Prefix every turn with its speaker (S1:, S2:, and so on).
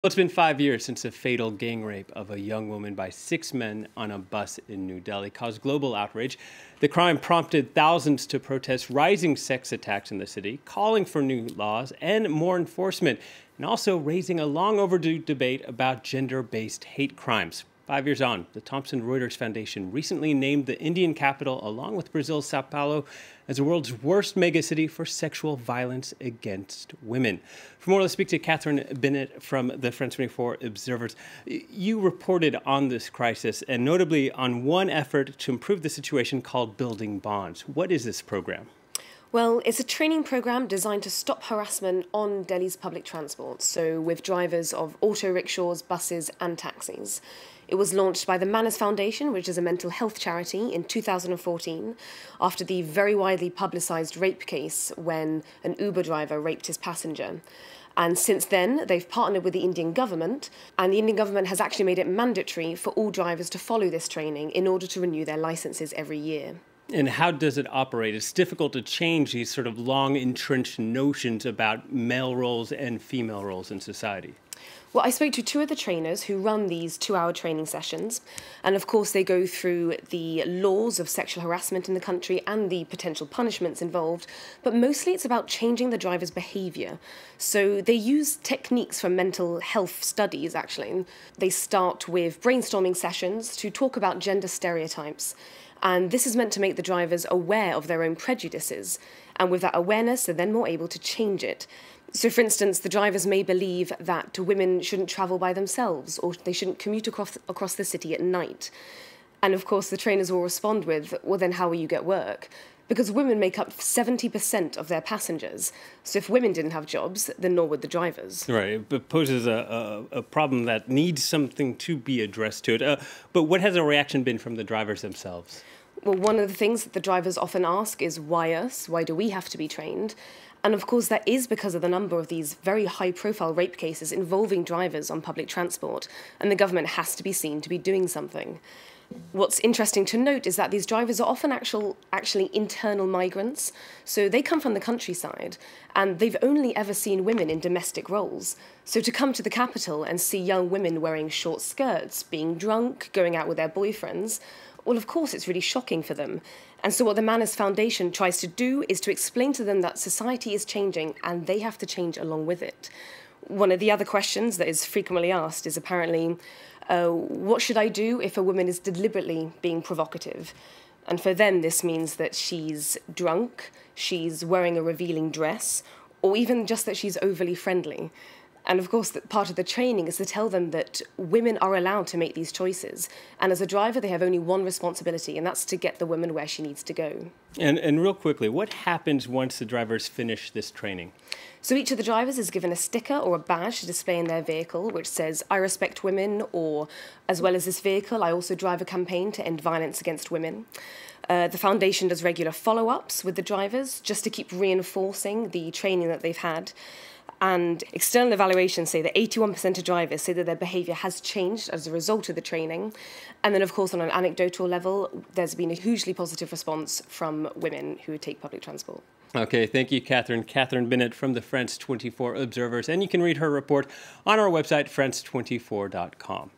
S1: Well, it's been 5 years since a fatal gang rape of a young woman by 6 men on a bus in New Delhi caused global outrage. The crime prompted thousands to protest rising sex attacks in the city, calling for new laws and more enforcement, and also raising a long overdue debate about gender-based hate crimes. 5 years on, the Thomson Reuters Foundation recently named the Indian capital, along with Brazil's Sao Paulo, as the world's worst megacity for sexual violence against women. For more, let's speak to Catherine Bennett from the France 24 Observers. You reported on this crisis, and notably on one effort to improve the situation called Building Bonds. What is this program?
S2: Well, it's a training program designed to stop harassment on Delhi's public transport, so with drivers of auto rickshaws, buses and taxis. It was launched by the Manners Foundation, which is a mental health charity, in 2014, after the very widely publicised rape case when an Uber driver raped his passenger. And since then, they've partnered with the Indian government, and the Indian government has actually made it mandatory for all drivers to follow this training in order to renew their licences every year.
S1: And how does it operate? It's difficult to change these sort of long entrenched notions about male roles and female roles in society.
S2: Well, I spoke to two of the trainers who run these 2-hour training sessions. And of course, they go through the laws of sexual harassment in the country and the potential punishments involved. But mostly it's about changing the driver's behaviour. So they use techniques from mental health studies, actually. They start with brainstorming sessions to talk about gender stereotypes. And this is meant to make the drivers aware of their own prejudices. And with that awareness, they're then more able to change it. So, for instance, the drivers may believe that women shouldn't travel by themselves or they shouldn't commute across the city at night. And of course, the trainers will respond with, well, then how will you get work? Because women make up 70% of their passengers. So if women didn't have jobs, then nor would the drivers.
S1: Right. It poses a problem that needs something to be addressed to it. But what has the reaction been from the drivers themselves?
S2: Well, one of the things that the drivers often ask is, why us? Why do we have to be trained? And of course, that is because of the number of these very high-profile rape cases involving drivers on public transport, and the government has to be seen to be doing something. What's interesting to note is that these drivers are often actually internal migrants, so they come from the countryside, and they've only ever seen women in domestic roles. So to come to the capital and see young women wearing short skirts, being drunk, going out with their boyfriends, well, of course, it's really shocking for them. And so what the Manners Foundation tries to do is to explain to them that society is changing and they have to change along with it. One of the other questions that is frequently asked is apparently, what should I do if a woman is deliberately being provocative? And for them, this means that she's drunk, she's wearing a revealing dress, or even just that she's overly friendly. And of course, part of the training is to tell them that women are allowed to make these choices. And as a driver, they have only one responsibility, and that's to get the woman where she needs to go.
S1: And real quickly, what happens once the drivers finish this training?
S2: So each of the drivers is given a sticker or a badge to display in their vehicle, which says, I respect women, or as well as this vehicle, I also drive a campaign to end violence against women. The foundation does regular follow-ups with the drivers just to keep reinforcing the training that they've had. And external evaluations say that 81% of drivers say that their behaviour has changed as a result of the training. And then, of course, on an anecdotal level, there's been a hugely positive response from women who take public transport.
S1: Okay, thank you, Catherine. Catherine Bennett from the France 24 Observers. And you can read her report on our website, france24.com.